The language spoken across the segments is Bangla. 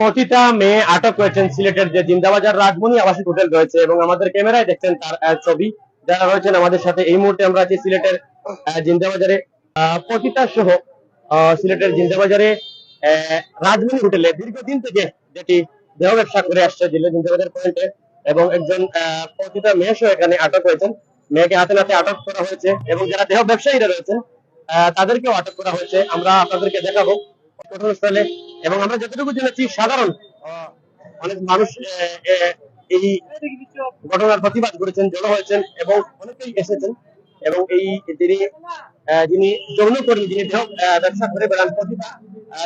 প্রতিটা মেয়ে আটক হয়েছেন সিলেটের যে জিন্দাবাজার রাজমণি আবাসিক হোটেল রয়েছে, এবং আমাদের ক্যামেরায় দেখছেন তার ছবি। যারা রয়েছেন আমাদের সাথে এই মুহূর্তে, আমরা আছি সিলেটের জিন্দাবাজারে পতিতা সহ সিলেটের জিন্দাবাজারে রাজমণি হোটেলে দীর্ঘদিন থেকে যেটি দেহ ব্যবসা করে আসছে জিন্দাবাজার পয়েন্টে, এবং একজন পতিতা মেয়ে সহ এখানে আটক হয়েছেন। মেয়েকে হাতে নাতে আটক করা হয়েছে, এবং যারা দেহ ব্যবসায়ীরা রয়েছেন তাদেরকেও আটক করা হয়েছে। আমরা আপনাদেরকে দেখাবো ঘটনাস্থলে, এবং আমরা যতটুকু জেনেছি সাধারণ অনেক মানুষ এই ঘটনার প্রতিবাদ করেছেন, জড়ো হয়েছেন, এবং অনেকেই এসেছেন। এবং এই যিনি যৌনকর্মী, যিনি ব্যবসা করে বেড়ান প্রতিভা,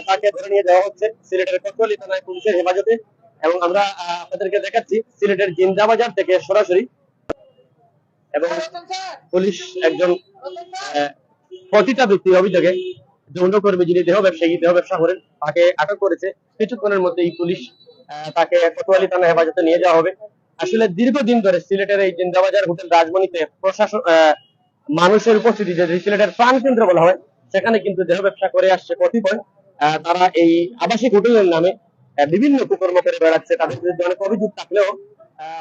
তাকে ধরে নিয়ে যাওয়া হচ্ছে সিলেটের কোতোয়ালি থানায় পুলিশের হেফাজতে। এবং আমরা আপনাদেরকে দেখাচ্ছি সিলেটের জিন্দাবাজার থেকে সরাসরি। এবং পুলিশ একজন পতিতা ব্যক্তির অভিযোগে যৌনকর্মী যিনি দেহ ব্যবসা করেন, তাকে আটক করেছে। কিছুক্ষণের মধ্যেই পুলিশ তাকে কোতোয়ালি থানা হেফাজতে নিয়ে যাওয়া হবে। আসলে দীর্ঘদিন ধরে সিলেটের এই জিন্দাবাজার হোটেল রাজমণিতে প্রশাসন, মানুষের উপস্থিতি, যে সিলেটের প্রাণ কেন্দ্র বলা হয়, সেখানে কিন্তু দেহ ব্যবসা করে আসছে কতিপয়। তারা এই আবাসিক হোটেলের নামে বিভিন্ন কুকর্ম করে বেড়াচ্ছে। তাদের বিরুদ্ধে অনেক অভিযোগ থাকলেও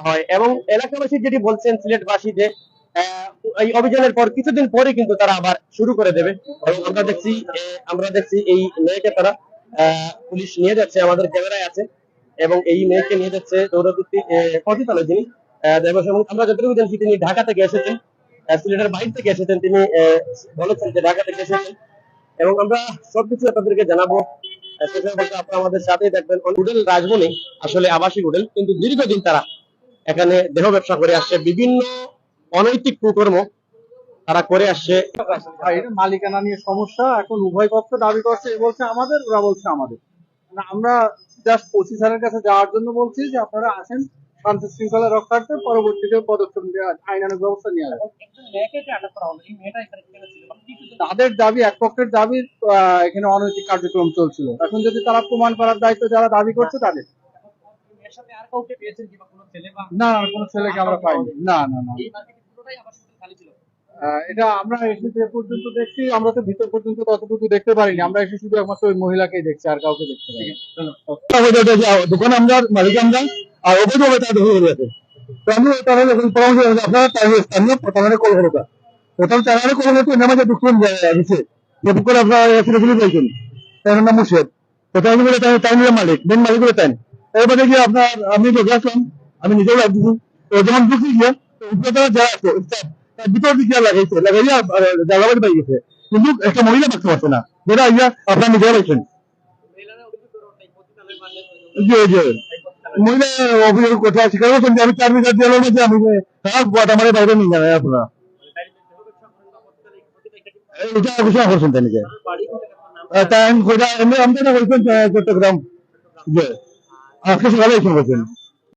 হয়, এবং এলাকাবাসী যেটি বলছেন সিলেটবাসী, যে এই অভিযানের পর কিছুদিন পরে কিন্তু তারা আবার শুরু করে দেবে। এবং আমরা দেখছি এই মেয়েকে তারা পুলিশ নিয়ে যাচ্ছে, আমাদের ক্যামেরায় আছে। এবং এই মেয়েকে নিয়ে যাচ্ছে দৌড়াদৌড়ি পতিতালয়, যিনি এবং আমরা যতটুকু জানছি তিনি ঢাকা থেকে এসেছেন, সিলেটের বাইরে থেকে এসেছেন। তিনি বলেছেন যে ঢাকা থেকে এসেছেন, এবং আমরা সবকিছু আপনাদেরকে জানাবো। আপনারা আমাদের সাথেই দেখবেন। হোটেল রাজমণি আসলে আবাসিক হোটেল, কিন্তু দীর্ঘদিন তারা এখানে দেহ ব্যবসা করে আসছে, বিভিন্ন অনৈতিক কুকর্ম তারা করে আসছে। মালিকানা নিয়ে সমস্যা, এখন উভয় পক্ষ দাবি করছে, এ বলছে আমাদের, ওরা বলছে আমাদের। আমরা জাস্ট ওসি স্যারের কাছে যাওয়ার জন্য বলছি যে আপনারা আসেন, শান্তি শৃঙ্খলা রক্ষার্থে পরবর্তীতে পদক্ষেপ আইনানুগ ব্যবস্থা নেওয়া হবে। তাদের দাবি, এক পক্ষের দাবি এখানে অনৈতিক কার্যক্রম চলছিল। এখন যদি তারা প্রমাণ করার দায়িত্ব যারা দাবি করছে তাদের। না, কোনো ছেলেকে আমরা পাইনি। না না না, এটা আমরা এসে যে পর্যন্ত দেখছি, আমরা তো ভিতর পর্যন্ত ততটুকু দেখতে পারিনি। আমরা এসে শুধু একমাত্র ওই মহিলাকেই দেখছি, আর কাউকে দেখতে পাইনি। দোকান আমরা মালিক, আমরা আর অবৈধভাবে তারা দখল করে আছে। তো আমি তাহলে পরামর্শ আপনারা স্থানীয় প্রথমে কল করো, প্রথম চ্যানেলে কল করতে নামাজে দুঃখ দিচ্ছে যে করে আপনারা পুলিশ পাইছেন, তার নাম মুর্শেদ। প্রথমে বলে তাই মালিক, মেন মালিক করে তাই। এরপরে গিয়ে আপনার আমি দেখে আসলাম, আমি নিজেও লাগতেছি। তো যখন ঢুকছি গিয়ে যারা আছে তার ভিতর দিকে লাগাইয়া জায়গাবাড়ি পাই গেছে, কিন্তু একটা মহিলা দেখতে পাচ্ছে না, যেটা ইয়া আপনার নিজেরা পাইছেন। জি জি, মহিলা অভিযোগ কোথায় স্বীকার করছেন যে আমি 4 মিটার দিয়ে যে আমি আমার বাইরে নিয়ে যাবে আপনারা, এটা ঘোষণা করছেন তাই নিজে। তাই আমি না বলছেন চট্টগ্রাম, আজকে সকালে এসে বলছেন।